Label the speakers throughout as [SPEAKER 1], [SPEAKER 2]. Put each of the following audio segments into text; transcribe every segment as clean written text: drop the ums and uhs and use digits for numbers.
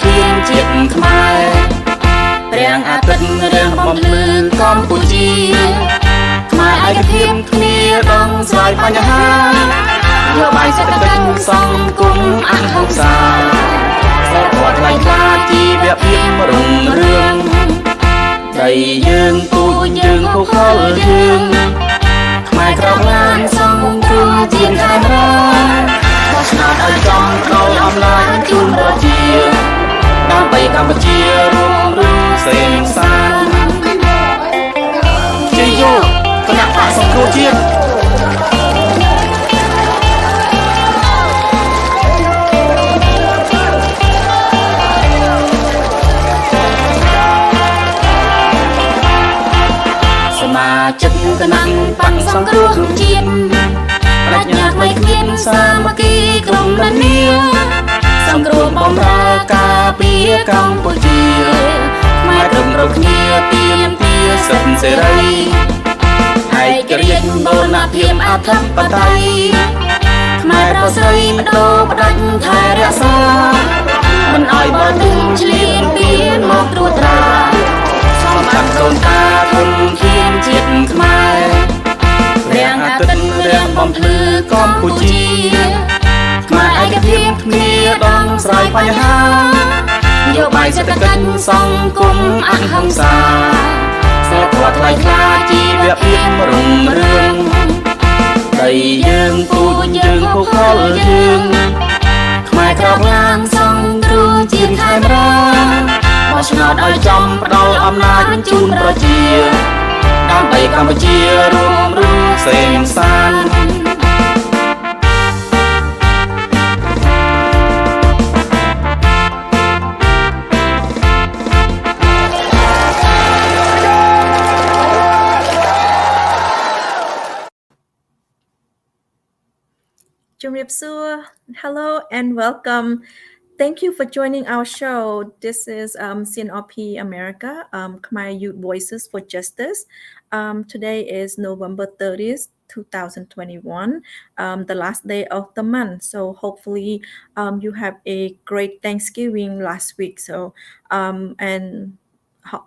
[SPEAKER 1] ធៀងជាតិខ្មែរព្រះអាទិត្យរាំងបំភ្លឺកម្ពុជាខ្មែរឯកភាពគ្នាដងស្រាយបញ្ហាយោបាយសេដ្ឋកិច្ចសង្គមអហិង្សាសពវត្តថ្លៃថ្លាជីវភាពរុងរឿងដីយើងពូជយើងភូខលយើងខ្មែរក្រោកឡើងសង្គមជាខេមរាបោះឆ្នោតឲ្យចំដល់អំណាចជូនប្រជាដើម្បីកម្ពុជារួមរស់សេងសានជ័យយោគណៈបក្សសង្គ្រោះជាតិសមាជិកគណៈបក្សសង្គ្រោះជាតិប្រាជ្ញាថ្មីគ្មានសាមគ្គីក្រុមនានាសង្គ្រោះបំរើការពារកម្ពុជាខ្មែរគ្រប់រូបគ្នាទាមទារសិទ្ធិសេរីឯករាជ្យបូរណភាពអធិបតេយ្យខ្មែរប្រុសស្រីមិនដូរផ្ដាច់ថែរក្សាមិនឲ្យបរទេសឆ្លៀនពៀនមកត្រួតត្រាសម្បត្តិដូនតាគុណធានជាតិខ្មែរព្រះអាទិត្យរាំងបំភ្លឺកម្ពុជាខ្មែរឯកភាពគ្នាដងស្រាយបញ្ហាយោបាយសេដ្ឋកិច្ចសង្គមអហិង្សាសពវត្តថ្លៃថ្លាជីវភាពរុងរឿងដីយើងពូជយើងភូខលយើងខ្មែរក្រោកឡើងសង្គ្រោះជាតិខេមរាបោះឆ្នោតឲ្យចំផ្ដល់អំណាចជូនប្រជាដើម្បីកម្ពុជារួមរស់សេងសាន
[SPEAKER 2] Hello and welcome. Thank you for joining our show. This is CNRP America, Khmer Youth Voices for Justice. Today is November 30th, 2021, the last day of the month. So hopefully you have a great Thanksgiving last week. So and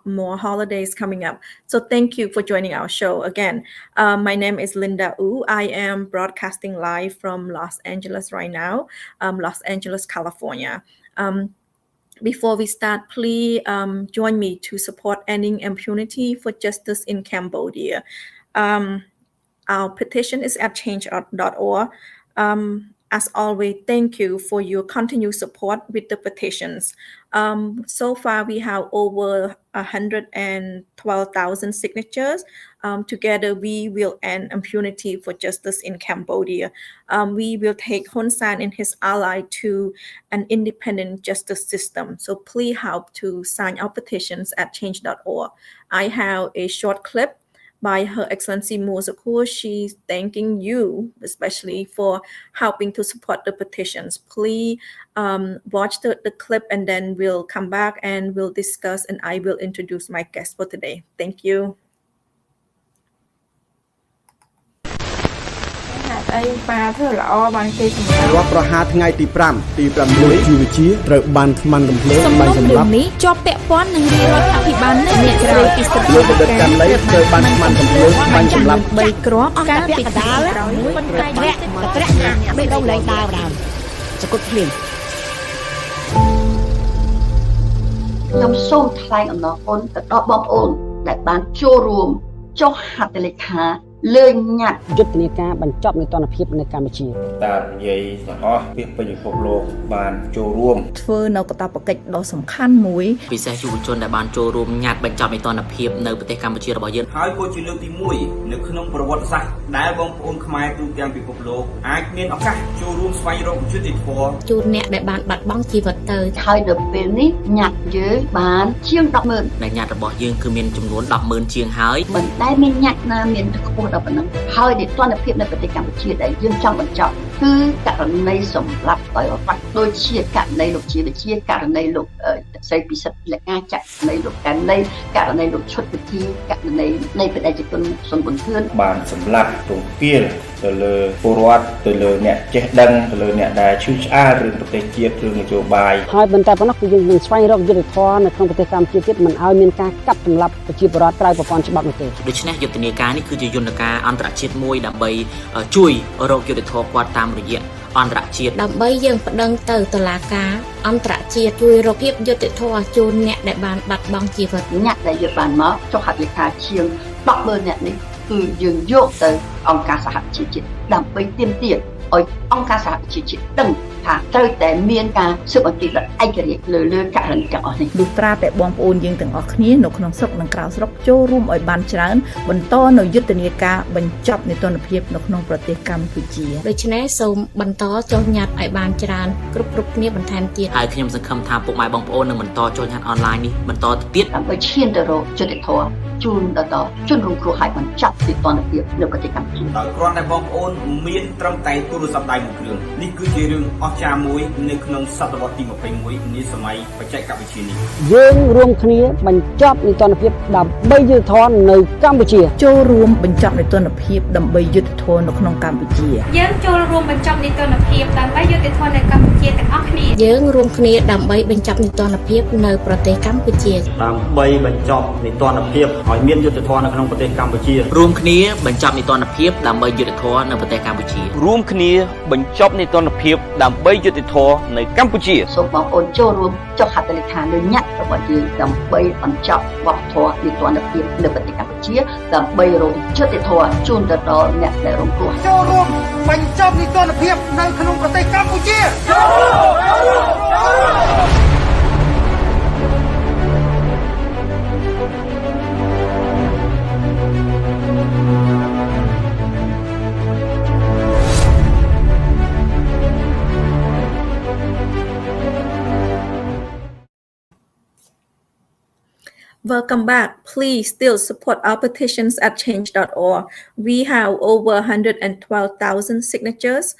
[SPEAKER 2] more holidays coming up. So thank you for joining our show again. My name is Linda Wu. I am broadcasting live from Los Angeles right now, Los Angeles, California. Before we start, please join me to support ending impunity for justice in Cambodia. Our petition is at change.org. As always, thank you for your continued support with the petitions. So far, we have over 112,000 signatures. Together, we will end impunity for justice in Cambodia. We will take Hun Sen and his ally to an independent justice system. So please help to sign our petitions at change.org. I have a short clip by Her Excellency Mosakur. She's thanking you, especially for helping to support the petitions. Please watch the clip and then we'll come back and we'll discuss and I will introduce my guest for today. Thank you.
[SPEAKER 3] អីប៉ាធ្វើល្អបានគេសម្រាប់
[SPEAKER 4] រដ្ឋប្រហារថ្ងៃទី5ទី6ជីវវិជាត្រូវបានខ្មាន់កំភ្លើងបានសម្លាប់នេះ
[SPEAKER 5] ជាប់ពាក់ព័ន្ធនឹងរាជរដ្ឋាភិបាលនៅអ្នកស្រីពីស្រុក
[SPEAKER 4] លោកកម្មលីត្រូវបានខ្មាន់កំភ្លើងបានសម្លាប់
[SPEAKER 5] 3 គ្រាប់កាលពីខែក្រោយប៉ុន្តែធ្លាក់បេះដូងលែងដើរដល់សគុតភ្លៀង
[SPEAKER 6] ខ្ញុំសូមថ្លែងអំណរគុណទៅដល់បងប្អូនដែលបានចូលរួមចុះហត្ថលេខាលើកញត្តិ
[SPEAKER 7] យុទ្ធនាការបញ្ចប់នៃទណ្ឌភាពនៅកម្ពុជា
[SPEAKER 8] តាមនិយាយទាំងអស់ពីពេញពិភពលោកបានចូលរួម
[SPEAKER 2] ធ្វើនៅកាតព្វកិច្ចដ៏សំខាន់មួយ
[SPEAKER 9] ពិសេសយុវជនដែលបានចូលរួមញត្តិបញ្ចប់នៃទណ្ឌភាពនៅប្រទេសកម្ពុជារបស់យើង
[SPEAKER 8] ហើយក៏ជាលើកទី1នៅក្នុងប្រវត្តិសាស្ត្រដែលបងប្អូនខ្មែរទូទាំងពិភពលោកអាចមានឱកាសចូលរួមស្វែងរកយុត្តិធម៌
[SPEAKER 5] ជូនអ្នកដែលបានបាត់បង់ជីវិតទៅ
[SPEAKER 6] ហើយដល់ពេលនេះញត្តិយើងបានជាង 100000
[SPEAKER 9] ដែលញត្តិរបស់យើងគឺមានចំនួន 100000 ជាងហើយ
[SPEAKER 6] មិនដែលមានញត្តិណាមានខ្ពស់ដល់ប៉ុណ្ណឹងហើយដែលទណ្ឌភាពនៅប្រទេសកម្ពុជាដែលយើងចង់បញ្ចប់ គឺករណីសម្រាប់ដោយរដ្ឋដូចជាករណីលោកជាវិជាករណីលោកស្រីពិសិដ្ឋលក្ខណៈករណីលោកករណីលោកឈុតវិធីករណីនៃបដិជនសុនបន្ទឿន
[SPEAKER 8] បានសម្លាប់ទង្គាលទៅលើពលរដ្ឋទៅលើអ្នកចេះដឹងទៅលើអ្នកដែលឈឺឆ្អាលរឿងប្រទេសជាតិរឿងនយោបាយ
[SPEAKER 7] ហើយបន្តែប៉ុណ្ណោះគឺយើងនឹងស្វែងរកយុត្តិធម៌នៅក្នុងប្រទេសកម្ពុជាទៀតមិនឲ្យមានការកាប់សម្លាប់ប្រជាពលរដ្ឋក្រៅប្រព័ន្ធច្បាប់នោះទេ
[SPEAKER 9] ដូច្នេះយុទ្ធនាការនេះគឺជាយន្តការអន្តរជាតិមួយដើម្បីជួយរកយុត្តិធម៌គាត់តាមរយៈអន្តរជាតិ
[SPEAKER 1] ដើម្បីយើងប្តឹងទៅតុលាការអន្តរជាតិជួយរកភាពយុត្តិធម៌ជូនអ្នកដែលបានបាត់បង់ជីវិត
[SPEAKER 6] អ្នកដែលយកបានមកចុះហត្ថលេខាជាង100000នាក់នេះគឺយើងយកទៅអង្គការសហប្រជាជាតិដើម្បីទាមទារឲ្យអង្គការសហប្រជាជាតិដឹងថាត្រូវតែមានការស៊ើបអង្កេតដោយឯករាជ្យលើករណីទាំងអស់នេះ
[SPEAKER 3] លុះត្រាតែបងប្អូនយើងទាំងអស់គ្នានៅក្នុងស្រុកនិងក្រៅស្រុកចូលរួមឲ្យបានច្រើនបន្តនៅយុទ្ធនាការបញ្ចប់នីតិរដ្ឋភាពនៅក្នុងប្រទេសកម្ពុជា
[SPEAKER 1] ដូច្នេះសូមបន្តចុះញត្តិឲ្យបានច្រើនគ្រប់គ្នាបន្ថែមទៀត
[SPEAKER 9] ហើយខ្ញុំសង្ឃឹមថាពុកម៉ែបងប្អូននឹងបន្តចុះញត្តិអនឡាញនេះបន្តទៅទៀត
[SPEAKER 6] ដើម្បីឈានទៅរកយុត្តិធម៌ជូនដល់ជនរងគ្រោះហើយបញ្ចប់នីតិរដ្ឋភាពនៅប្រទេសកម្ពុជា
[SPEAKER 8] ដោយគ្រាន់តែបងប្អូនមានត្រឹមតែទូរស័ព្ទដៃមួយគ្រឿងនេះគឺជារឿងអស្ចារ្យមួយនៅក្នុងសតវត្សទី21នាសម័យបច្ចេកវិទ្យានេះ
[SPEAKER 7] យើងរួមគ្នាបញ្ចប់នីតិរដ្ឋភាពដើម្បីយុត្តិធម៌នៅកម្ពុជា
[SPEAKER 3] ចូលរួមបញ្ចប់នីតិរដ្ឋភាពដើម្បីយុត្តិធម៌នៅក្នុងកម្ពុជា
[SPEAKER 1] យើងចូលរួមបញ្ចប់នីតិរដ្ឋភាពដើម្បីយុត្តិធម៌នៅកម្ពុជាទាំងអស់គ្នាយើងរួមគ្នាដើម្បីបញ្ចប់នីតិរដ្ឋភាពនៅប្រទេសកម្ពុជា
[SPEAKER 8] ដើម្បីបញ្ចប់នីតិរដ្ឋភាពឲ្យមានយុត្តិធម៌នៅក្នុងប្រទេសកម្ពុជា
[SPEAKER 9] រួមគ្នាបញ្ចប់នីតិរដ្ឋភាពដើម្បីយុត្តិធម៌នៅប្រទេសកម្ពុជា
[SPEAKER 8] រួមគ្នាបញ្ចប់នីតិរដ្ឋភាពដើម្បីយុត្តិធម៌នៅកម្ពុជា
[SPEAKER 6] សូមបងប្អូនចូលរួមចុះហត្ថលេខាលើញត្តិរបស់យើងដើម្បីបញ្ចប់វប្បធម៌នីតិរដ្ឋភាពនៅប្រទេសកម្ពុជាដើម្បីរកយុត្តិធម៌ជូនទៅដល់អ្នកដែលរងគ្រោះ
[SPEAKER 4] ចូលរួមបញ្ចប់នីតិរដ្ឋភាពនៅក្នុងប្រទេសកម្ពុជាចូលរួម
[SPEAKER 2] Welcome back. Please still support our petitions at change.org. We have over 112,000 signatures.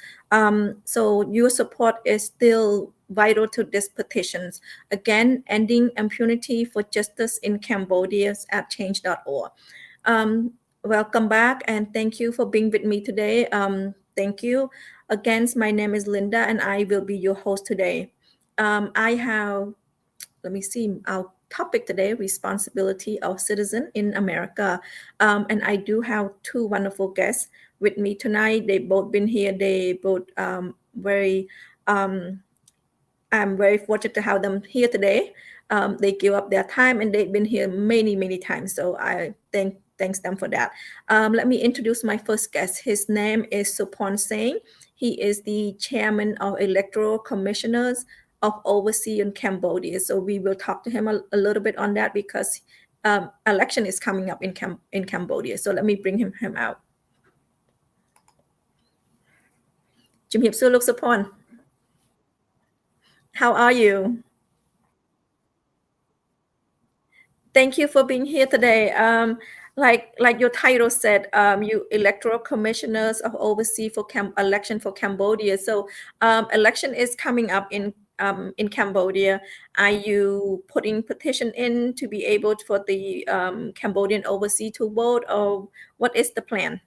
[SPEAKER 2] So your support is still vital to these petitions. Again, ending impunity for justice in Cambodia at change.org. Welcome back and thank you for being with me today. Thank you. Again, my name is Linda and I will be your host today. I have, let me see, our topic today, responsibility of citizen in America. And I do have two wonderful guests with me tonight. They both been here. They both I'm very fortunate to have them here today. They give up their time and they've been here many times. So I thanks them for that. Let me introduce my first guest. His name is Supon Singh. He is the chairman of Electoral Commissioners of Overseas in Cambodia. So we will talk to him a little bit on that because election is coming up in Cambodia. So let me bring him out. Jim Hiệp Sư Lục Supon. How are you? Thank you for being here today. Like your title said, you electoral commissioners of overseas for election for Cambodia. So election is coming up in Cambodia. Are you putting petition in to be able for the Cambodian overseas to vote, or what is the plan?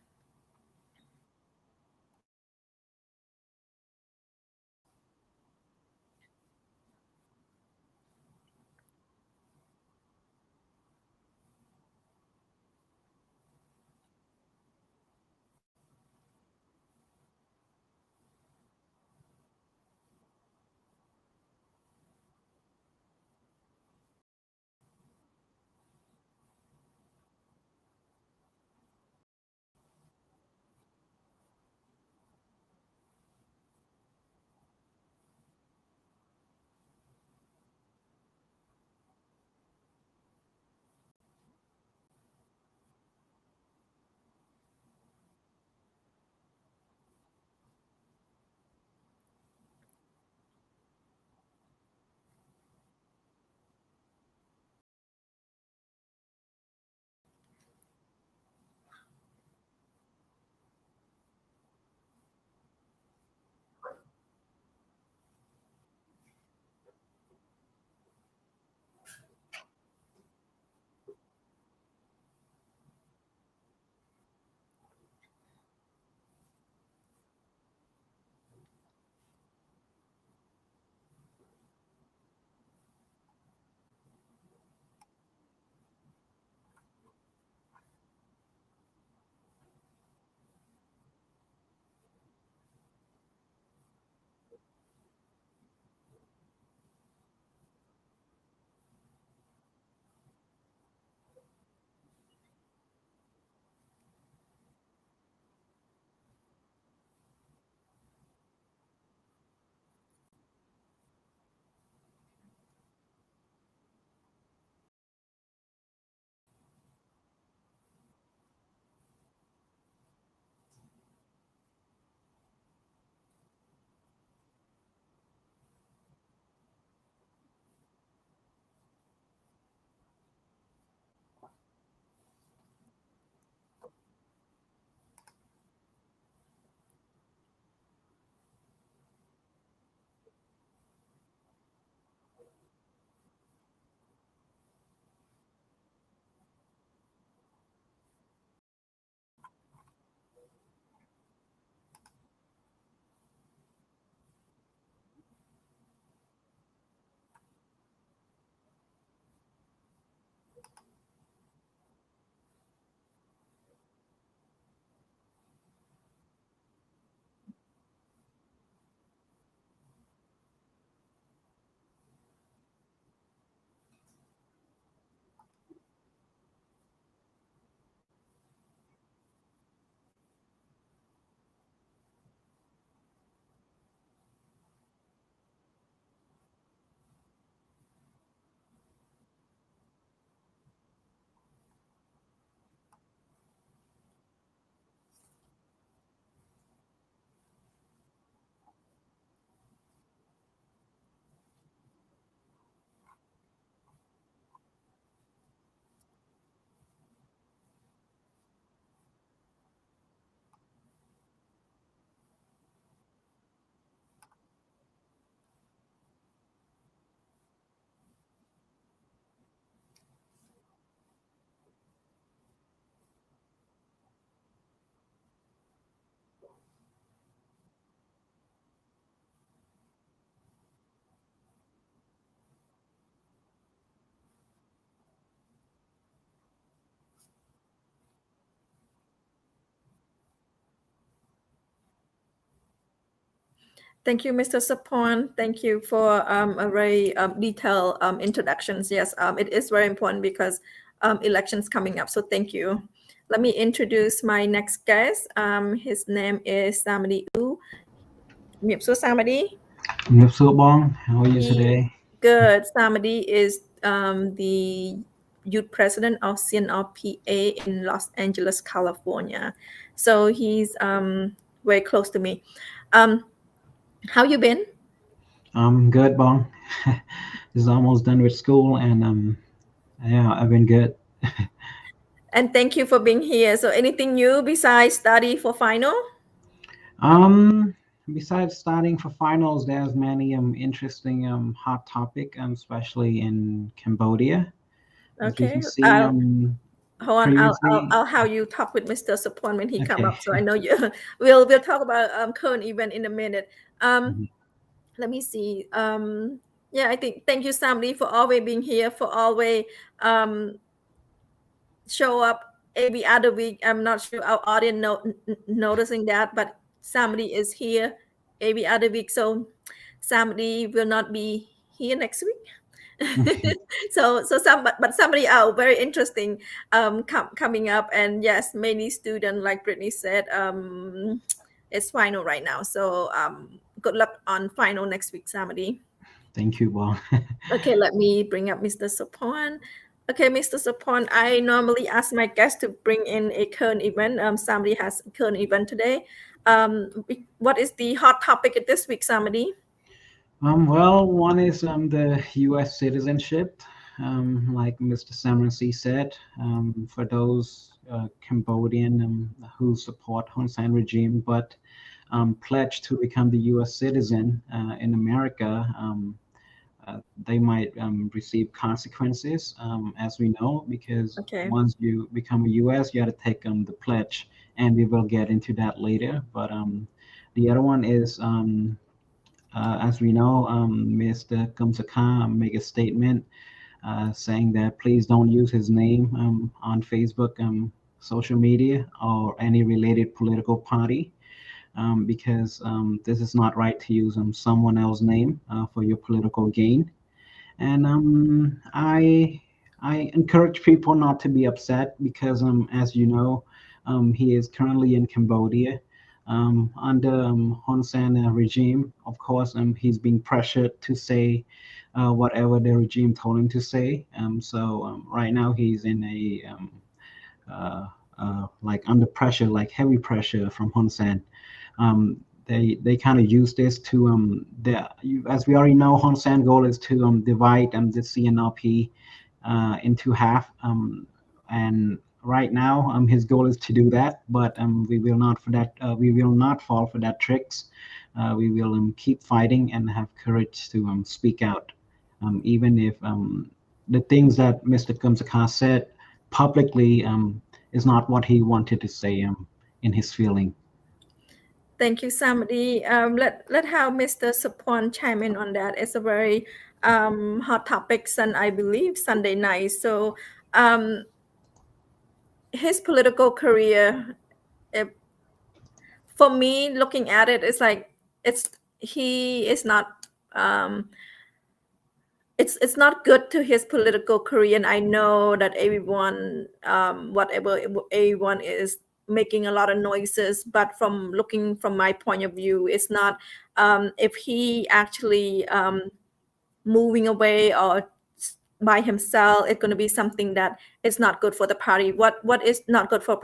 [SPEAKER 2] Thank you, Mr. Sapon. Thank you for a very detailed introductions. Yes, it is very important because elections coming up. So thank you. Let me introduce my next guest. His name is Samadi U. So Samadi.
[SPEAKER 10] How are you today?
[SPEAKER 2] Good. Samadi is the youth president of CNRPA in Los Angeles, California. So he's very close to me. How you been?
[SPEAKER 10] Good, Bong. Is almost done with school, and yeah, I've been good.
[SPEAKER 2] And thank you for being here. So anything new besides study for final?
[SPEAKER 10] Besides studying for finals, there's many interesting hot topic, especially in Cambodia. As we
[SPEAKER 2] Okay.
[SPEAKER 10] can see,
[SPEAKER 2] Hold on.
[SPEAKER 10] previously.
[SPEAKER 2] I'll have you talk with Mr. Sapon when he come
[SPEAKER 10] Okay.
[SPEAKER 2] up. So I know you. We'll talk about current event in a minute.
[SPEAKER 10] Mhm.
[SPEAKER 2] Let me see. Yeah, I think thank you, Samdi, for always being here, for always show up every other week. I'm not sure our audience noticing that, but somebody is here every other week. So somebody will not be here next week.
[SPEAKER 10] Okay.
[SPEAKER 2] But somebody else very interesting coming up, and yes, many students like Brittany said it's final right now. So good luck on final next week, somebody.
[SPEAKER 10] Thank you, Bong.
[SPEAKER 2] Okay, let me bring up Mr. Sapon. Okay, Mr. Sapon, I normally ask my guests to bring in a current event. Somebody has a current event today. What is the hot topic at this week, somebody?
[SPEAKER 10] Well, one is the U.S. citizenship, like Mr. Samarasi said, for those Cambodian who support Hun Sen regime but pledge to become the U.S. citizen in America, they might receive consequences, as we know, because
[SPEAKER 2] Okay.
[SPEAKER 10] once you become a U.S., you have to take the pledge, and we will get into that later. But the other one is as we know, Mr. Kumsaka make a statement saying that please don't use his name on Facebook, social media, or any related political party, because this is not right to use someone else's name for your political gain. And I encourage people not to be upset because, as you know, he is currently in Cambodia under Hun Sen regime. Of course, he's being pressured to say whatever the regime told him to say. So right now he's in a like under pressure, like heavy pressure from Hun Sen. They kind of use this to as we already know, Hun Sen goal is to divide the CNRP into half, and right now his goal is to do that, but we will not for that we will not fall for that tricks. We will keep fighting and have courage to speak out, even if the things that Mr. Kumsaka said publicly is not what he wanted to say in his feeling.
[SPEAKER 2] Thank you, somebody. Let have Mr. Sapon chime in on that. It's a very hot topic, I believe, Sunday night. So his political career, for me, looking at it, it's like he is not it's not good to his political career, and I know that everyone whatever everyone is making a lot of noises, but from looking from my point of view, it's not if he actually moving away or by himself, it's going to be something that is not good for the party. What is not good for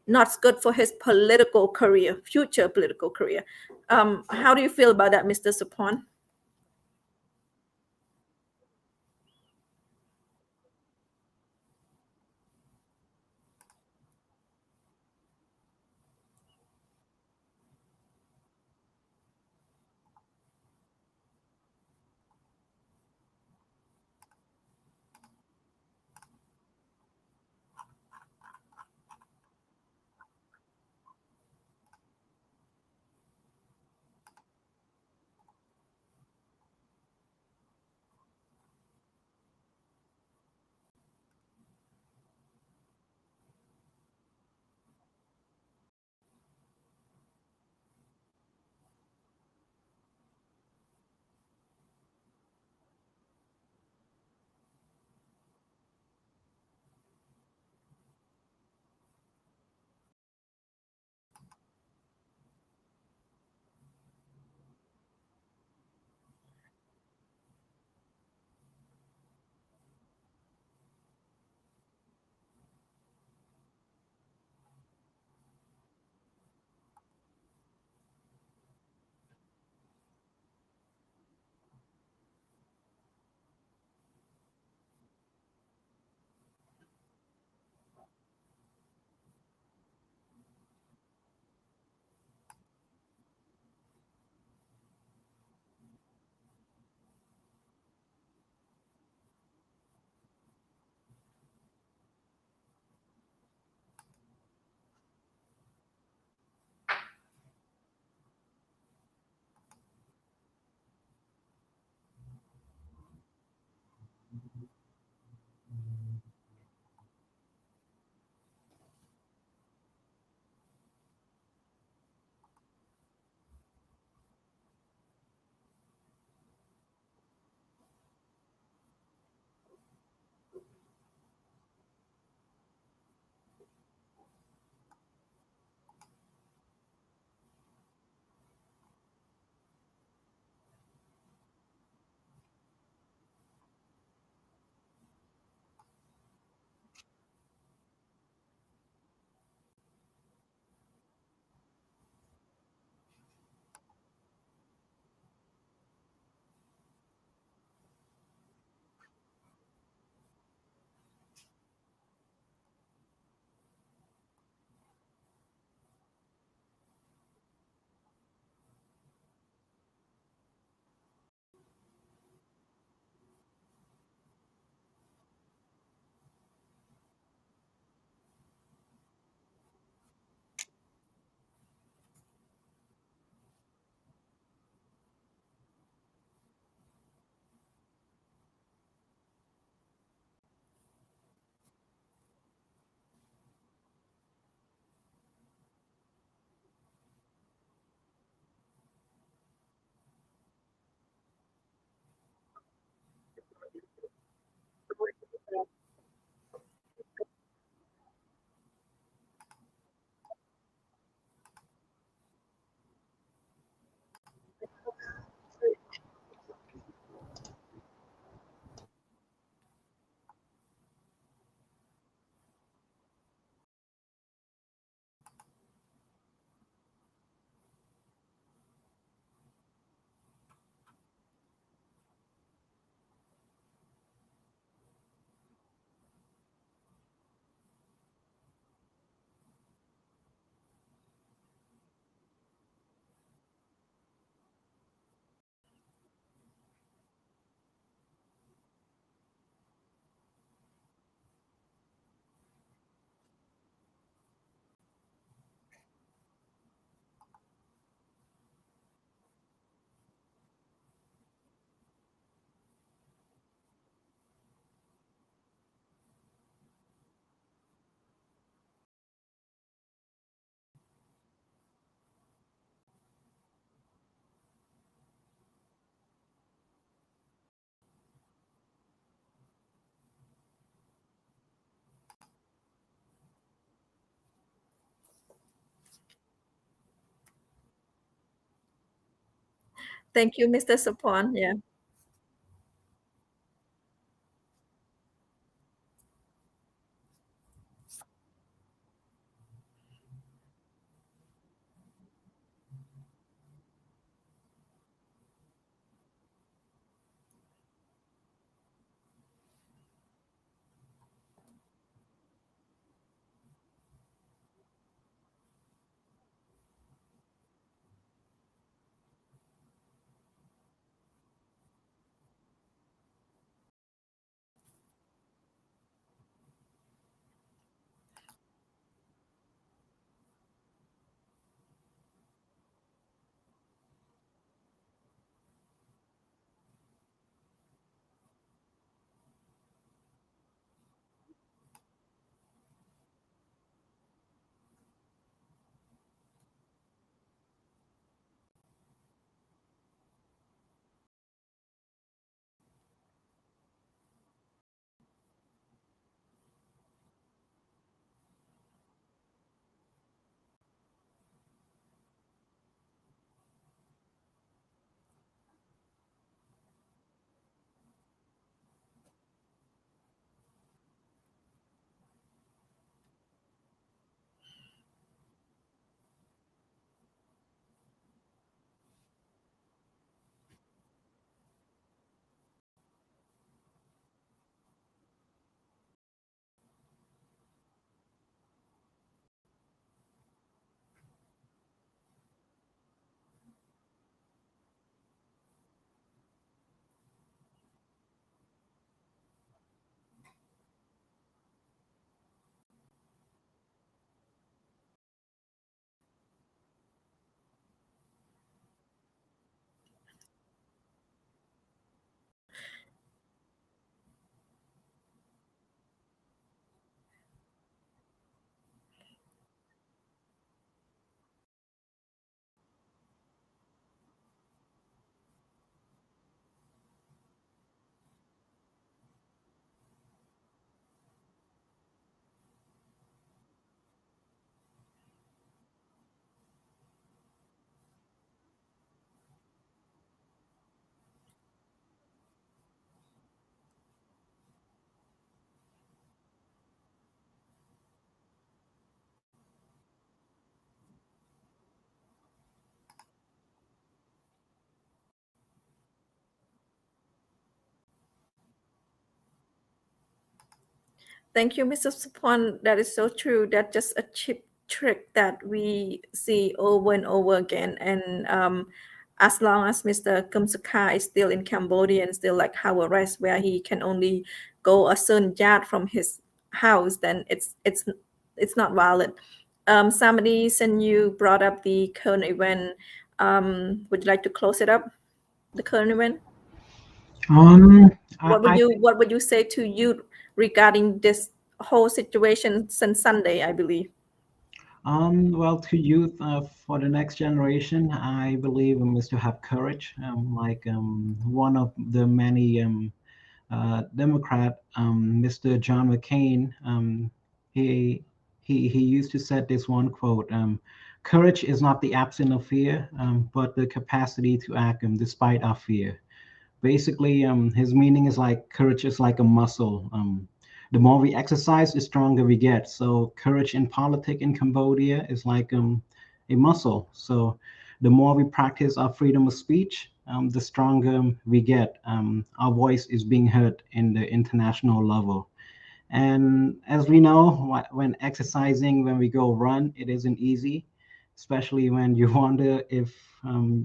[SPEAKER 2] not good for his political career, future political career. How do you feel about that, Mr. Sapon? Thank you, Mr. Sapon. Yeah. Thank you, Mr. Supon. That is so true. That's just a cheap trick that we see over and over again. And as long as Mr. Kumsuka is still in Cambodia and still like have arrest where he can only go a certain yard from his house, then it's not valid. Somebody, since you brought up the current event, would you like to close it up? The current event. What would you say to youth regarding this whole situation since Sunday, I believe?
[SPEAKER 10] Well, to youth, for the next generation, I believe is to have courage. One of the many Democrat, Mr. John McCain, he used to say this one quote: "Courage is not the absence of fear, but the capacity to act despite our fear." Basically, his meaning is like courage is like a muscle. The more we exercise, the stronger we get. So courage in politics in Cambodia is like a muscle. So the more we practice our freedom of speech, the stronger we get. Our voice is being heard in the international level. And as we know, when exercising, when we go run, it isn't easy, especially when you wonder if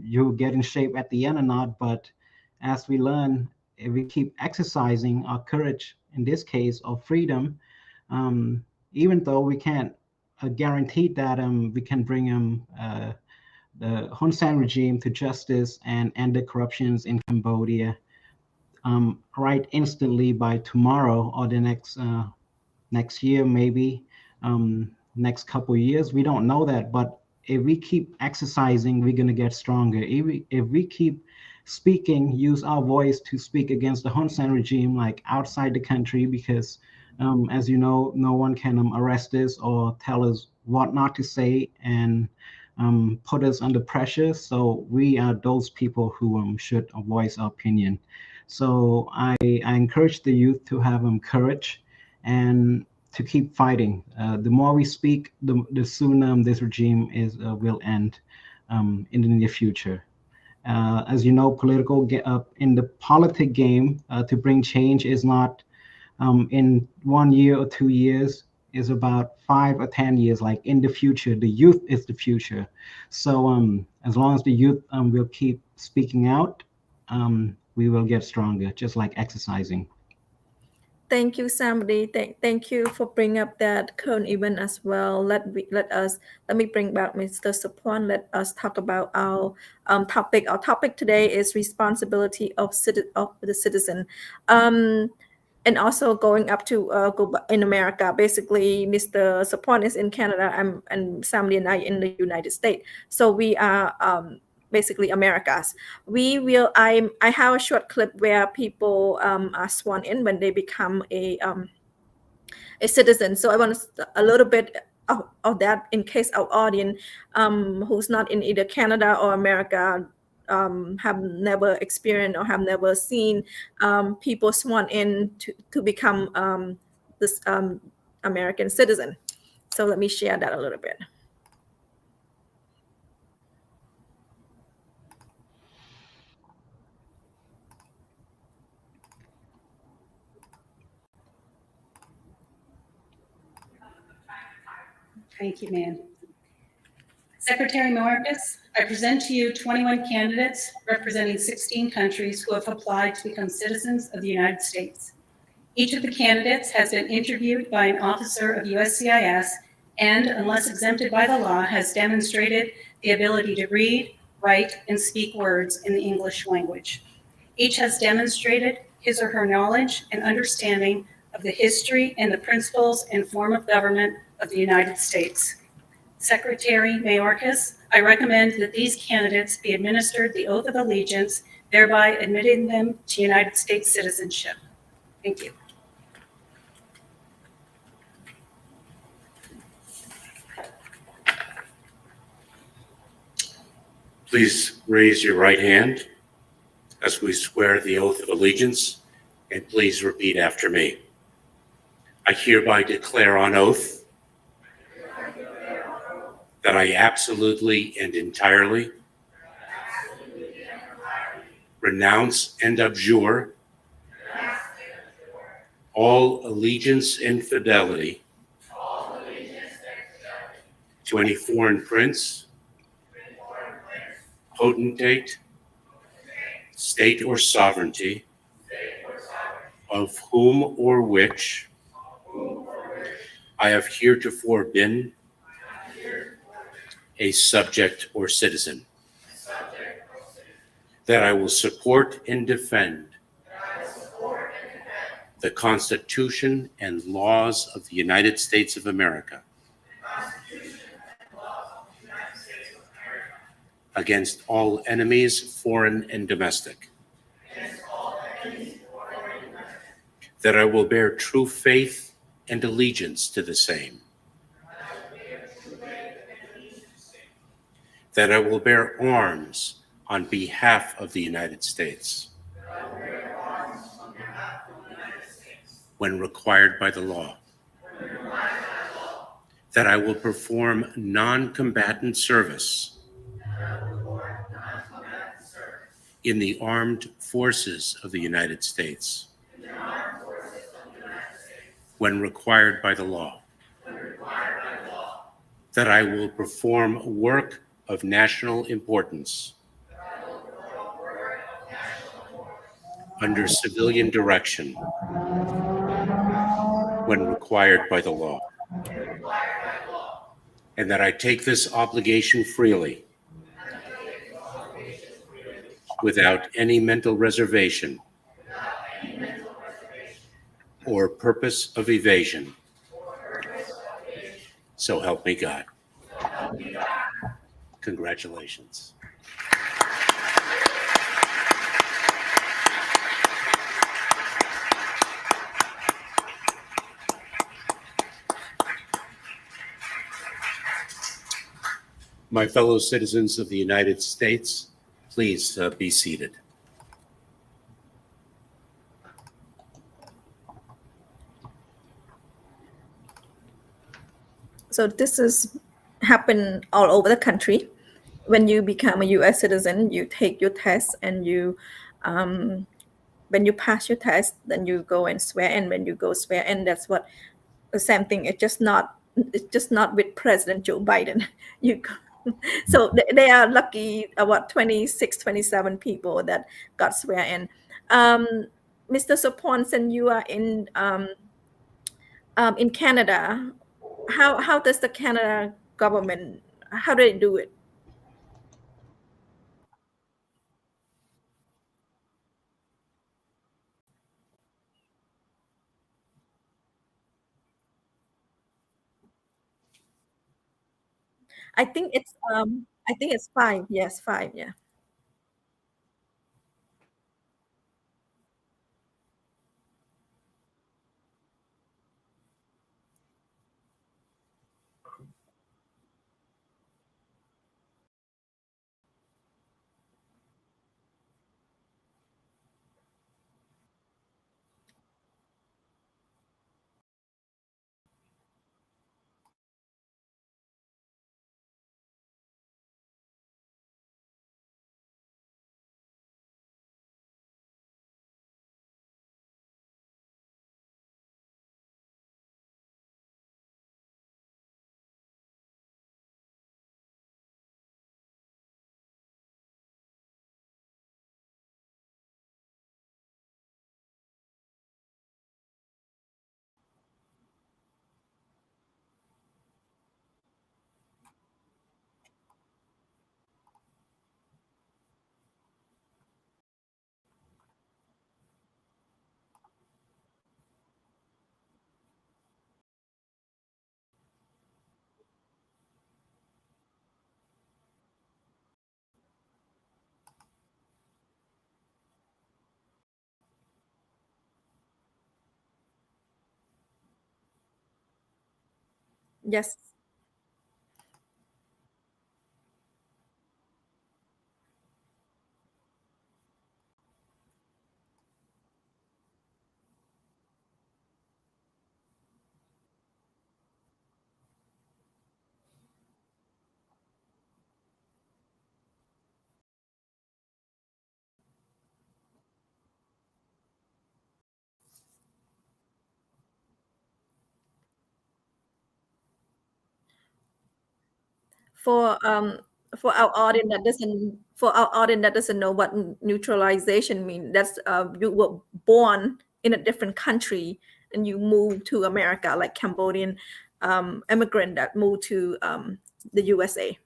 [SPEAKER 10] you get in shape at the end or not. But as we learn, if we keep exercising our courage, in this case, of freedom, even though we can't guarantee that we can bring the Hun Sen regime to justice and end the corruptions in Cambodia right instantly by tomorrow or the next year, maybe next couple of years. We don't know that, but if we keep exercising, we're going to get stronger. If we keep speaking, use our voice to speak against the Hun Sen regime, like outside the country, because as you know, no one can arrest us or tell us what not to say. And put us under pressure. So we are those people who should voice our opinion. So I encourage the youth to have courage and to keep fighting. The more we speak, the sooner this regime will end in the near future. As you know, in the politic game, to bring change is not in 1 year or 2 years. Is about 5 or 10 years. Like in the future, the youth is the future. So as long as the youth will keep speaking out, we will get stronger, just like exercising.
[SPEAKER 2] Thank you, somebody. Thank you for bringing up that current event as well. Let me bring back Mr. Supon. Let us talk about our topic. Our topic today is responsibility of the citizen. And also going up to in America. Basically, Mr. Supon is in Canada, and Samly and I in the United States. So we are basically Americas. I have a short clip where people are sworn in when they become a citizen. So I want a little bit of that in case our audience who's not in either Canada or America have never experienced or have never seen people sworn in to become this American citizen. So let me share that a little bit.
[SPEAKER 11] Thank you, ma'am. Secretary Mayorkas, I present to you 21 candidates representing 16 countries who have applied to become citizens of the United States. Each of the candidates has been interviewed by an officer of USCIS and, unless exempted by the law, has demonstrated the ability to read, write, and speak words in the English language. Each has demonstrated his or her knowledge and understanding of the history and the principles and form of government of the United States. Secretary Mayorkas, I recommend that these candidates be administered the oath of allegiance, thereby admitting them to United States citizenship. Thank you.
[SPEAKER 12] Please raise your right hand as we swear the oath of allegiance, and please repeat after me. I hereby declare on oath that I absolutely and entirely renounce and abjure all allegiance and fidelity to any foreign prince, potentate, state or sovereignty, of whom or which I have heretofore been a subject or citizen, that I will support and defend the Constitution and laws of the United States of America against all enemies, foreign and domestic, that I will bear true faith and allegiance to the same, that I will bear arms on behalf of the United States when required by the law, that I will perform non-combatant service in the armed forces of the United States when required by the law, that I will perform work of national importance under civilian direction when required by the law, and that I take this obligation freely without any mental reservation or purpose of evasion. So help me God. Congratulations. My fellow citizens of the United States, please be seated.
[SPEAKER 2] So this is happen all over the country. When you become a U.S. citizen, you take your test, and when you pass your test, then you go and swear in. When you go swear in, that's what the same thing. It's just not with President Joe Biden. So they are lucky about 26, 27 people that got swear in. Mr. Soponsen, you are in Canada. How does the Canada government, how do they do it? I think it's 5. Yes, 5. Yeah. Yes. For our audience that doesn't know what neutralization mean, that's you were born in a different country and you moved to America, like Cambodian immigrant that moved to the USA.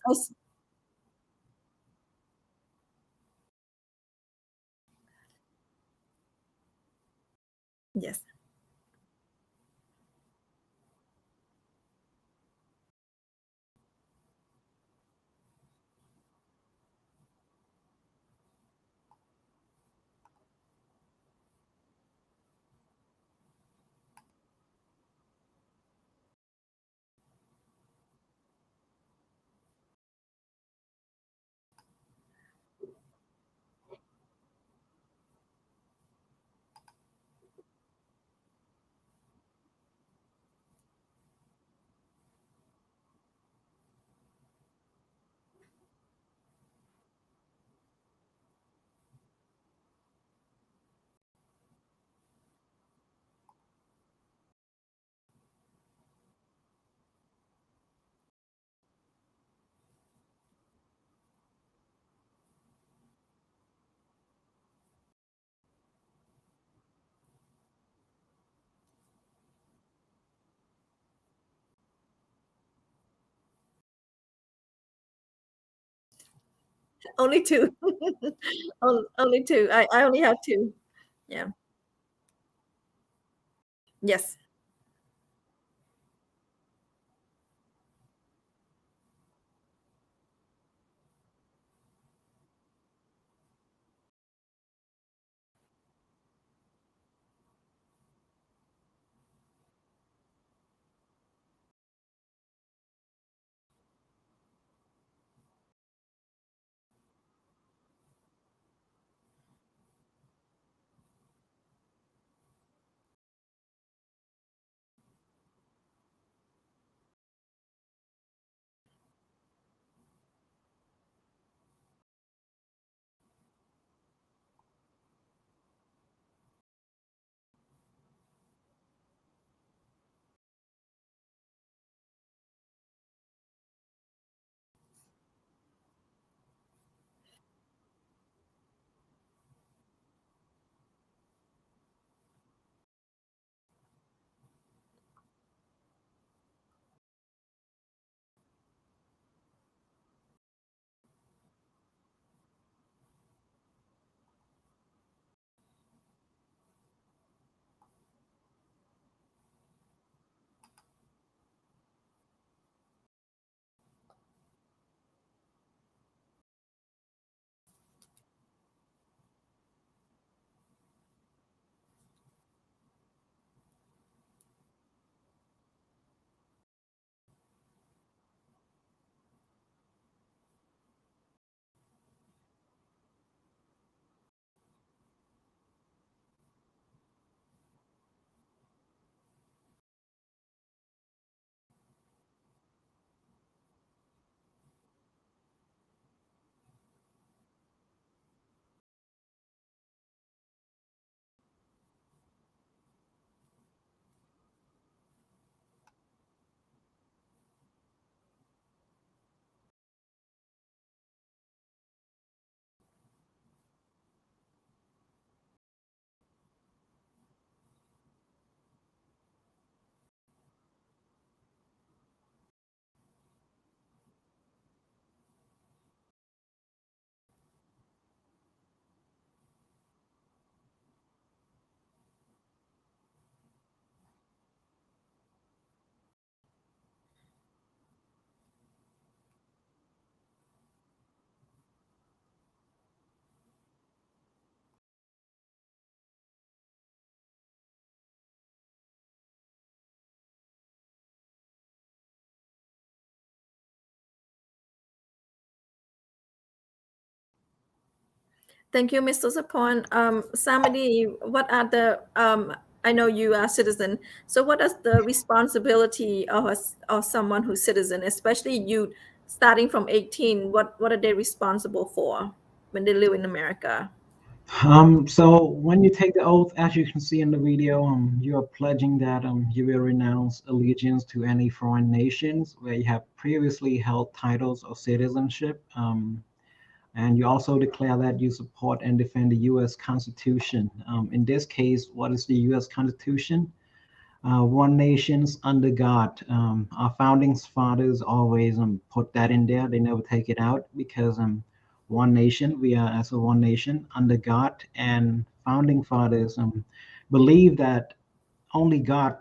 [SPEAKER 2] Oh, yes. Only 2. Only 2. I only have 2. Yeah. Yes. Thank you, Mr. Sapon. Samadi, what are the I know you are citizen. So what is the responsibility of someone who's citizen, especially you starting from 18? What are they responsible for when they live in America?
[SPEAKER 10] So when you take the oath, as you can see in the video, you are pledging that you will renounce allegiance to any foreign nations where you have previously held titles of citizenship. And you also declare that you support and defend the U.S. Constitution. In this case, what is the U.S. Constitution? One nation's under God. Our founding fathers always put that in there. They never take it out because one nation, we are as a one nation under God, and founding fathers believe that only God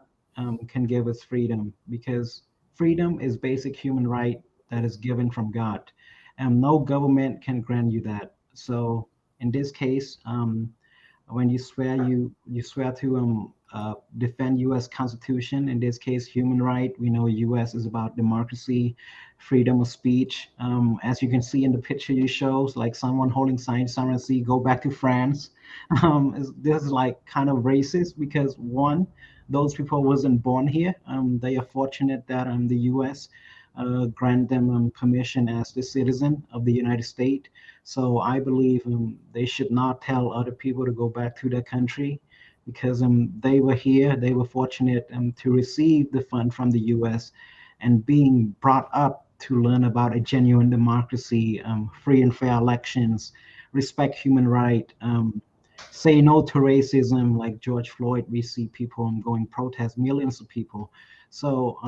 [SPEAKER 10] can give us freedom, because freedom is basic human right that is given from God, and no government can grant you that. So in this case, when you swear, you swear to defend U.S. Constitution. In this case, human right. We know U.S. is about democracy, freedom of speech. As you can see in the picture you shows, like someone holding signs, someone see go back to France. This is like kind of racist because one, those people wasn't born here. They are fortunate that the U.S. Grant them permission as the citizen of the United States. So I believe they should not tell other people to go back to their country, because they were here, they were fortunate to receive the fund from the U.S. and being brought up to learn about a genuine democracy, free and fair elections, respect human right, say no to racism. Like George Floyd, we see people going protest, millions of people. So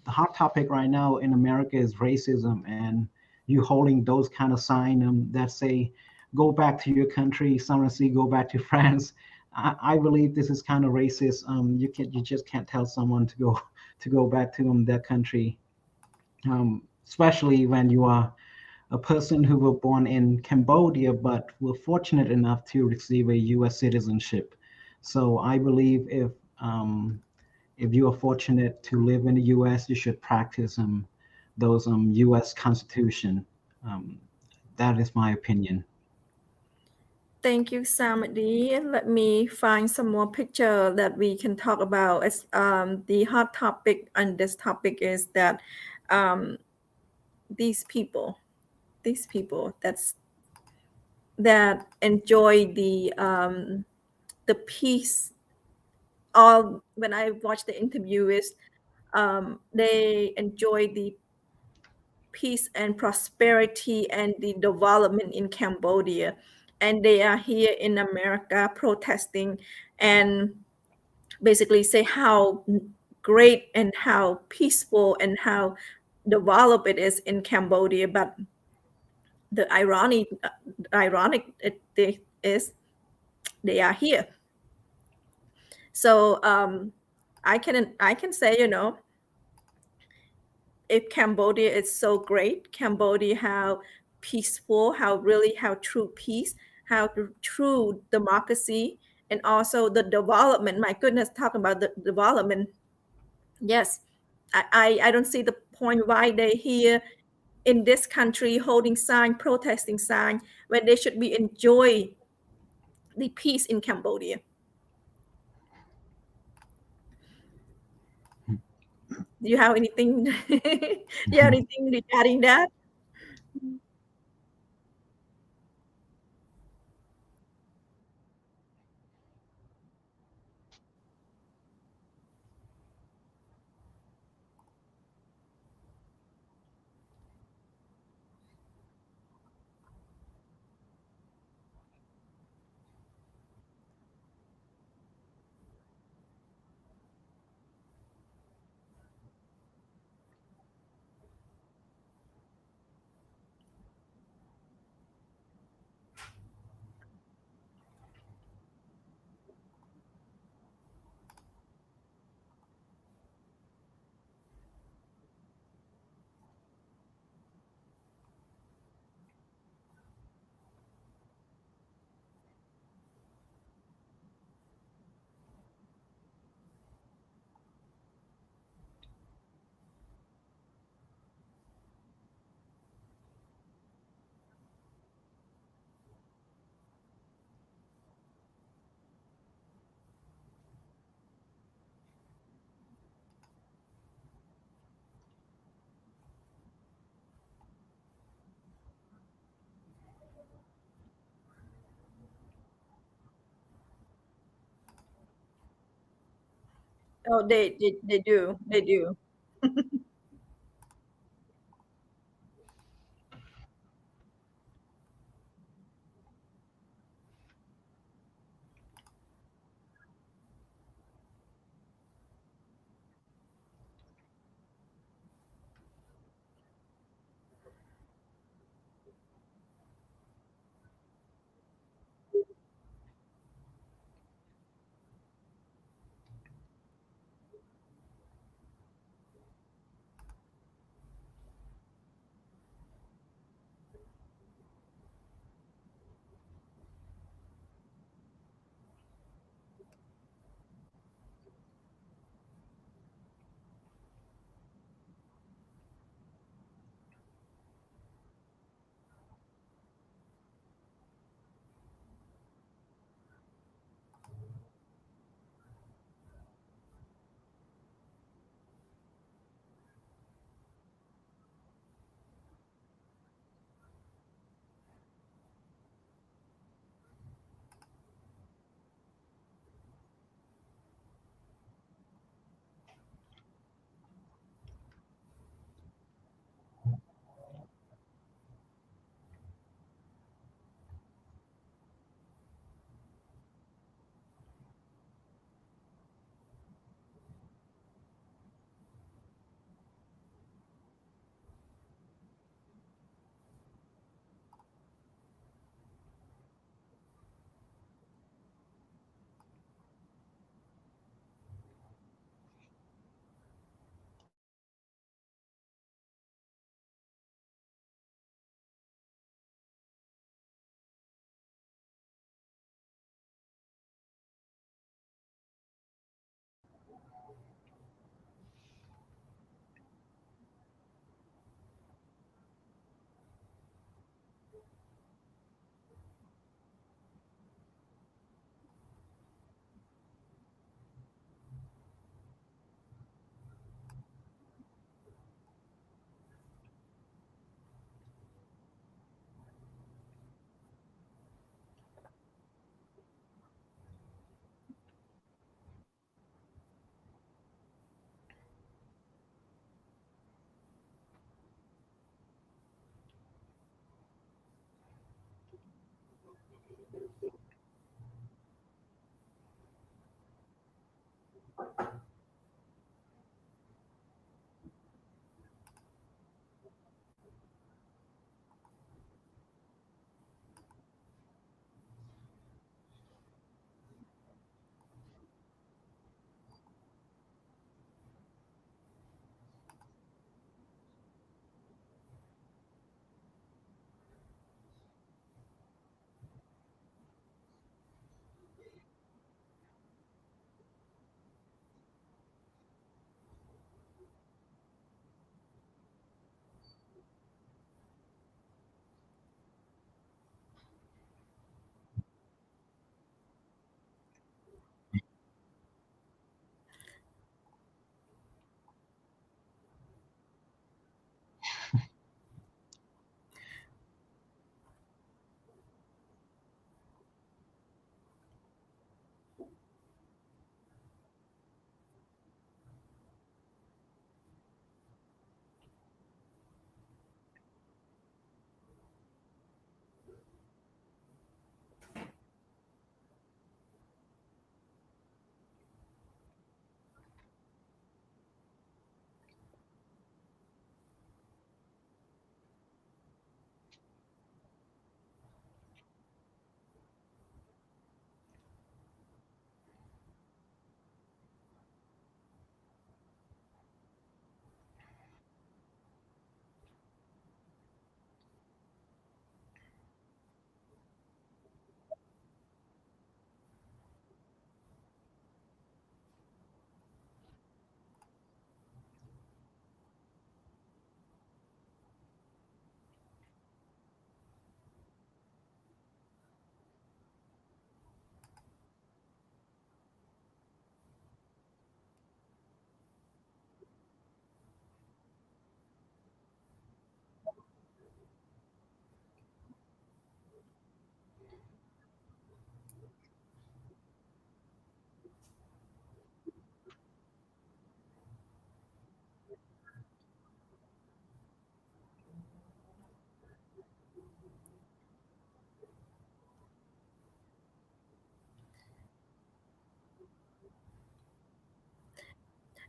[SPEAKER 10] the hot topic right now in America is racism, and you holding those kind of sign that say, go back to your country, someone say go back to France. I believe this is kind of racist. You just can't tell someone to go back to their country, especially when you are a person who were born in Cambodia but were fortunate enough to receive a U.S. citizenship. So I believe if you are fortunate to live in the U.S., you should practice those U.S. Constitution. That is my opinion.
[SPEAKER 2] Thank you, Samadi. Let me find some more picture that we can talk about. As the hot topic on this topic is that these people that enjoy the peace. All when I watch the interview is they enjoy the peace and prosperity and the development in Cambodia, and they are here in America protesting and basically say how great and how peaceful and how developed it is in Cambodia. But the ironic is they are here. So I can say, if Cambodia is so great, Cambodia how peaceful, how true peace, how true democracy, and also the development. My goodness, talking about the development. Yes, I don't see the point why they here in this country holding sign, protesting sign, when they should be enjoy the peace in Cambodia. Do you have anything? Do you have anything regarding that? Oh, they do. They do.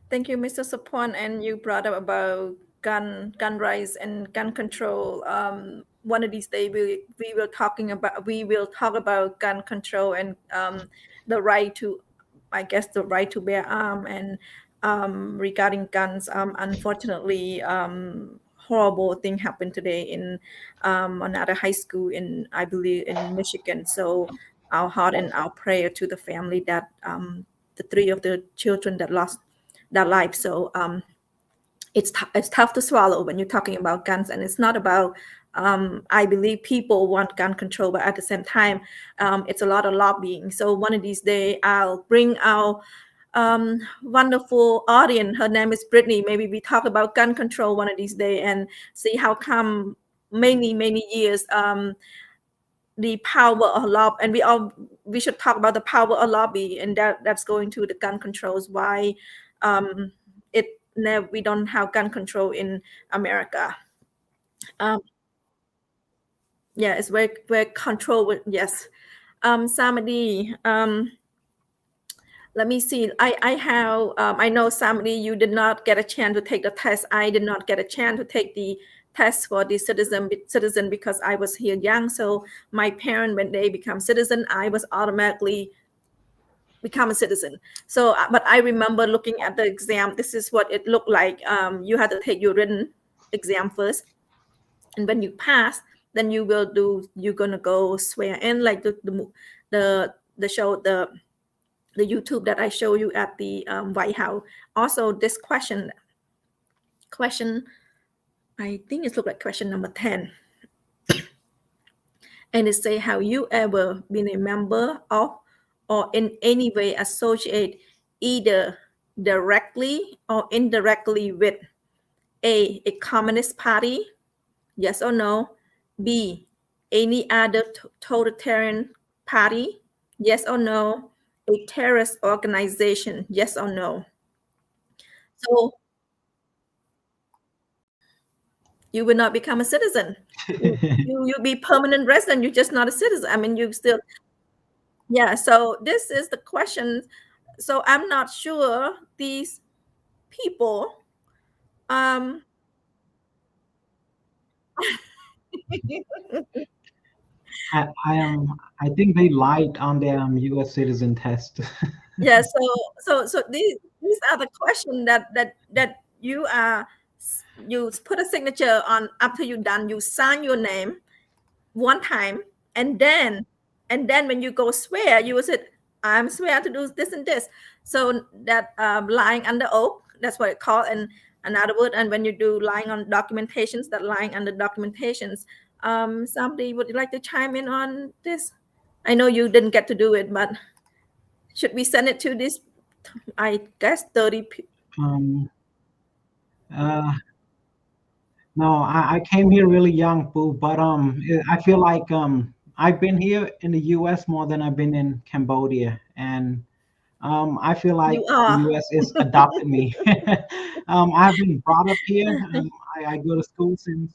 [SPEAKER 2] Thank you, Mr. Sapon. And you brought up about gun rights and gun control. One of these days we will talk about gun control and the right to, I guess, the right to bear arm and regarding guns. Unfortunately, horrible thing happened today in another high school in, I believe, in Michigan. So our heart and our prayer to the family that the 3 of the children that lost their life. So it's tough to swallow when you're talking about guns, and it's not about. I believe people want gun control, but at the same time, it's a lot of lobbying. So one of these days, I'll bring our wonderful audience. Her name is Brittany. Maybe we talk about gun control one of these days and see how come many years the power of lobby, and we should talk about the power of lobby, and that's going to the gun controls. Why we don't have gun control in America. Yeah, it's where control with, yes. Samadi, let me see. I know Samadi, you did not get a chance to take the test. I did not get a chance to take the test for the citizen because I was here young. So my parents, when they become citizen, I was automatically become a citizen. So, but I remember looking at the exam. This is what it looked like. You had to take your written exam first, and when you pass, then you're gonna go swear in, like the show, the YouTube that I show you at the White House. Also, this question, I think it looked like question number 10. And it say, have you ever been a member of or in any way associate either directly or indirectly with A, communist party, yes or no? B, any other totalitarian party, yes or no? A terrorist organization, yes or no? So you will not become a citizen. You'll be permanent resident. You're just not a citizen. I mean, you still, yeah. So this is the question. So I'm not sure these people. I
[SPEAKER 10] I think they lied on their U.S. citizen test.
[SPEAKER 2] Yeah. So these are the questions that you put a signature on. After you're done, you sign your name one time, and then when you go swear, you will say, I'm swear to do this and this. So that lying under oath, that's what it called. And another word, and when you do lying on documentations, that lying under documentations. Somebody would like to chime in on this? I know you didn't get to do it, but should we send it to this, I guess 30
[SPEAKER 10] No, I came here really young, Boo, but I feel like I've been here in the U.S. more than I've been in Cambodia, and I feel like the U.S. is adopted me. I've been brought up here. I go to school since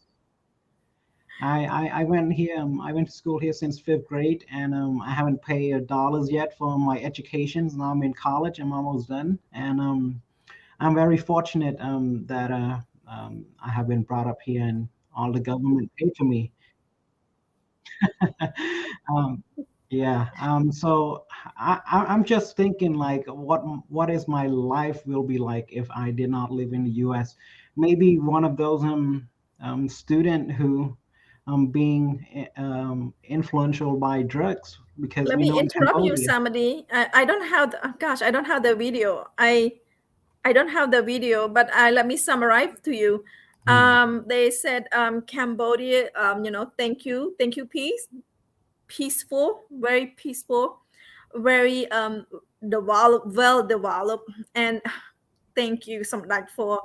[SPEAKER 10] I went here. I went to school here since 5th grade, and I haven't paid dollars yet for my education. Now I'm in college. I'm almost done, and I'm very fortunate that I have been brought up here, and all the government paid for me. Yeah. So I'm just thinking, like, what is my life will be like if I did not live in the U.S. Maybe one of those student who being influential by drugs, because
[SPEAKER 2] let
[SPEAKER 10] we
[SPEAKER 2] me
[SPEAKER 10] know in
[SPEAKER 2] interrupt you,
[SPEAKER 10] Cambodia.
[SPEAKER 2] somebody. I don't have I don't have the video. I don't have the video, but let me summarize to you. They said Cambodia, thank you, peaceful, very peaceful, very well developed, and thank you so much for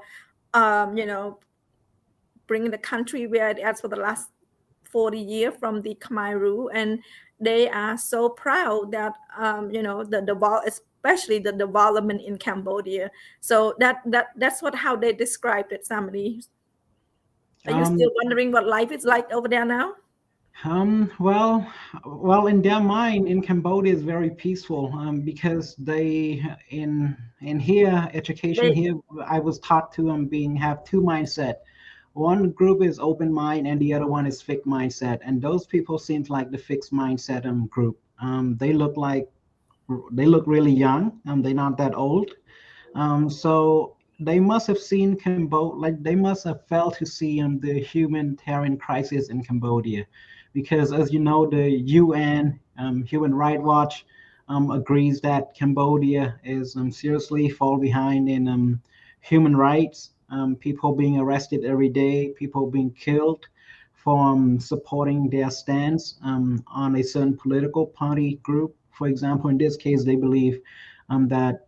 [SPEAKER 2] bringing the country where it is for the last 40 years from the Khmer rule, and they are so proud that especially the development in Cambodia. So that's how they described it. Somebody, are you still wondering what life is like over there now?
[SPEAKER 10] Well, in their mind, in Cambodia is very peaceful, because they in here education
[SPEAKER 2] They
[SPEAKER 10] here, I was taught to have two mindset. One group is open mind, and the other one is fixed mindset. And those people seems like the fixed mindset group. They look really young. They're not that old. So they must have seen Cambodia, like they must have failed to see the humanitarian crisis in Cambodia, because as you know, the UN Human Rights Watch agrees that Cambodia is seriously fall behind in human rights. People being arrested every day, people being killed for supporting their stance on a certain political party group. For example, in this case, they believe that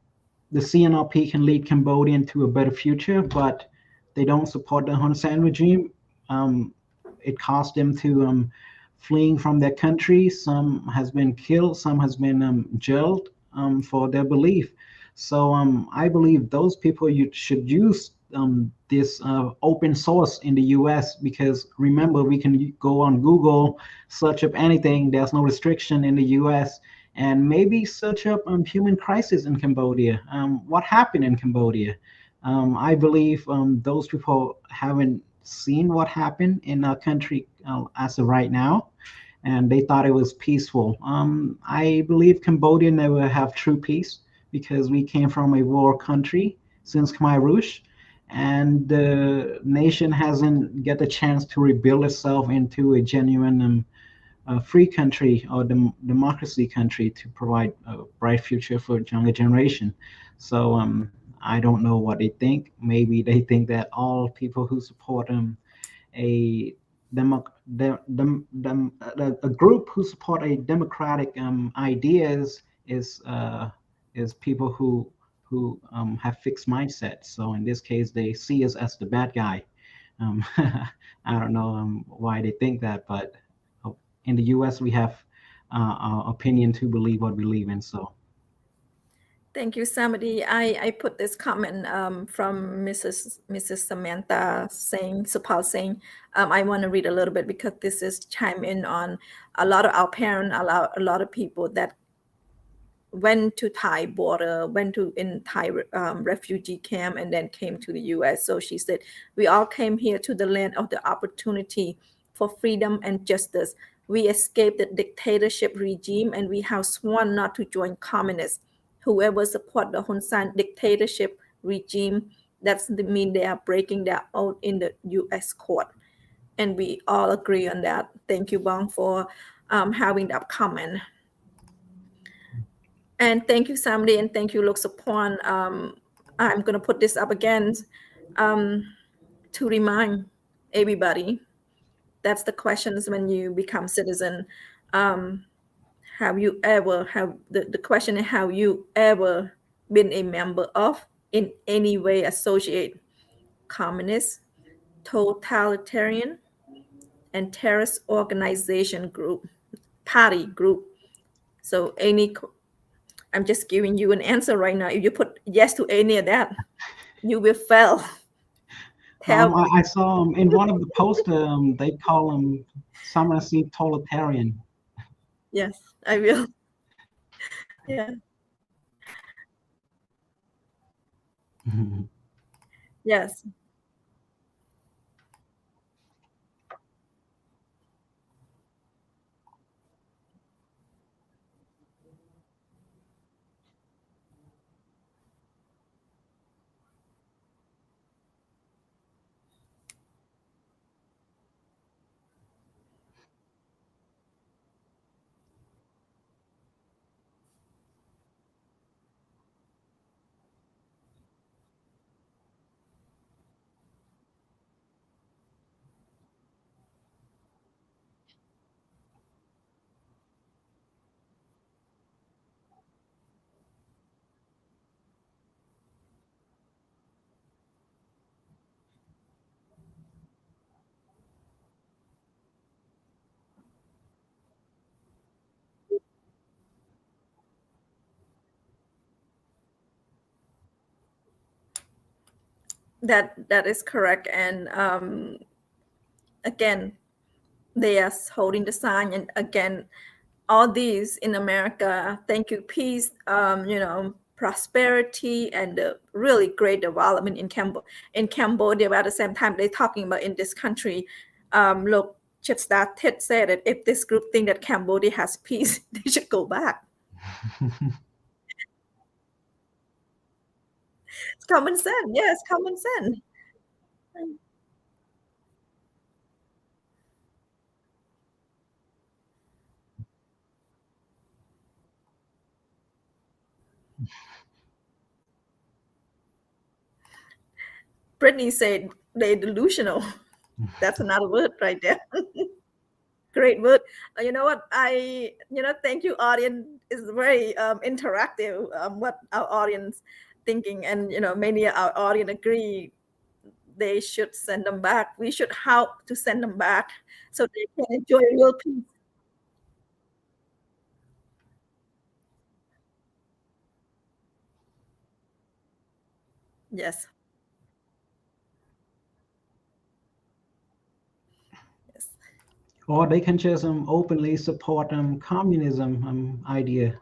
[SPEAKER 10] the CNRP can lead Cambodia into a better future, but they don't support the Hun Sen regime. It caused them to fleeing from their country. Some has been killed, some has been jailed for their belief. So I believe those people you should use this open source in the US, because remember, we can go on Google, search up anything. There's no restriction in the US, and maybe search up human crisis in Cambodia. What happened in Cambodia? I believe those people haven't seen what happened in our country as of right now, and they thought it was peaceful. I believe Cambodia never have true peace, because we came from a war country since Khmer Rouge, and the nation hasn't get the chance to rebuild itself into a genuine free country or democracy country to provide a bright future for younger generation. So I don't know what they think. Maybe they think that all people who support a demo, a group who support a democratic ideas is people who have fixed mindsets. So in this case, they see us as the bad guy. I don't know why they think that, but in the US, we have our opinion to believe what we believe in. So
[SPEAKER 2] Thank you, Samadi. I put this comment from Mrs. Samantha saying, Supal saying, I want to read a little bit because this is chime in on a lot of our parents, a lot of people that went to Thai border, went to in Thai refugee camp, and then came to the US. So she said, we all came here to the land of the opportunity for freedom and justice. We escaped the dictatorship regime, and we have sworn not to join communists. Whoever support the Hun Sen dictatorship regime, that's mean they are breaking their oath in the US court. And we all agree on that. Thank you, Bong, for having that comment. And thank you, Samdi, and thank you, Loksapon. I'm going to put this up again to remind everybody. That's the questions when you become citizen. Have you ever the question is, have you ever been a member of, in any way associate, communist, totalitarian, and terrorist organization group, party group? So I'm just giving you an answer right now. If you put yes to any of that, you will fail. Tell me.
[SPEAKER 10] I saw in one of the posters, they call them Samarasi totalitarian.
[SPEAKER 2] Yes, I will. Yeah. Yes. That is correct. And again, they are holding the sign. And again, all these in America, thank you, peace, prosperity, and really great development in Cambodia. But at the same time, they're talking about in this country. Look, Chipstar Ted said that if this group think that Cambodia has peace, they should go back. It's common sense. Yes, common sense. Brittany said they're delusional. That's another word right there. Great word. You know what? Thank you, audience. It's very interactive. What our audience thinking, and many of our audience agree they should send them back. We should help to send them back so they can enjoy real peace. Yes. Yes.
[SPEAKER 10] Or they can just openly support communism idea.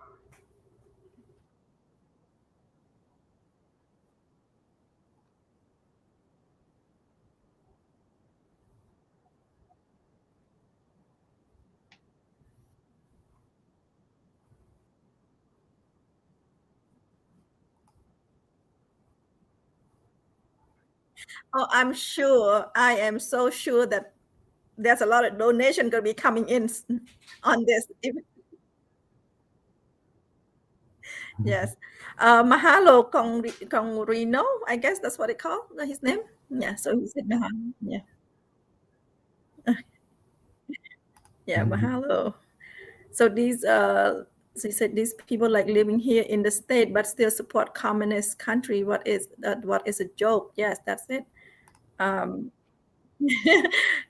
[SPEAKER 2] Oh, I'm sure. I am so sure that there's a lot of donation going to be coming in on this. Yes. Mahalo Congrino, I guess that's what they call his name. Yeah, so he said Mahalo. Yeah. Yeah, Mahalo. So he said these people like living here in the state but still support communist country. What is a joke? Yes, that's it.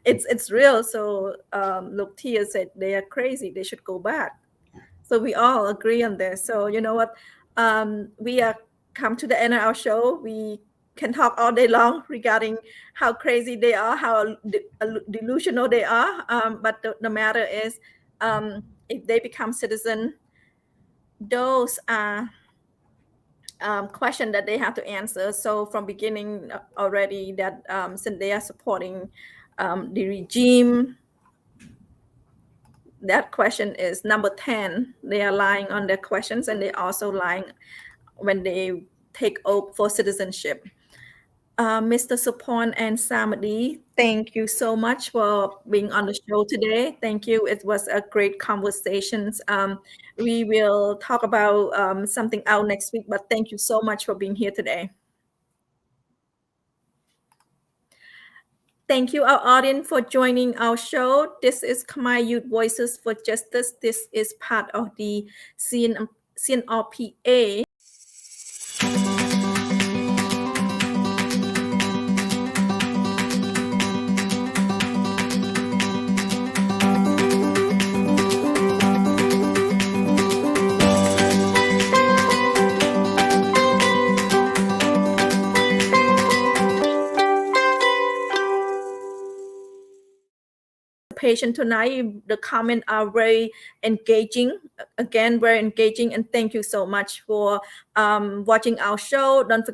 [SPEAKER 2] It's real. So look, Tia said they are crazy. They should go back. So we all agree on this. So you know what? We are come to the end of our show. We can talk all day long regarding how crazy they are, how delusional they are. But the matter is, if they become citizen, those are questions that they have to answer. So from beginning already, that since they are supporting the regime, that question is number 10. They are lying on their questions, and they also lying when they take oath for citizenship. Mr. Supon and Samadi, thank you so much for being on the show today. Thank you. It was a great conversation. We will talk about something out next week, but thank you so much for being here today. Thank you, our audience, for joining our show. This is Khmer Youth Voices for Justice. This is part of the CNRPA. Tonight, the comments are very engaging. Again, very engaging, and thank you so much for watching our show. Don't forget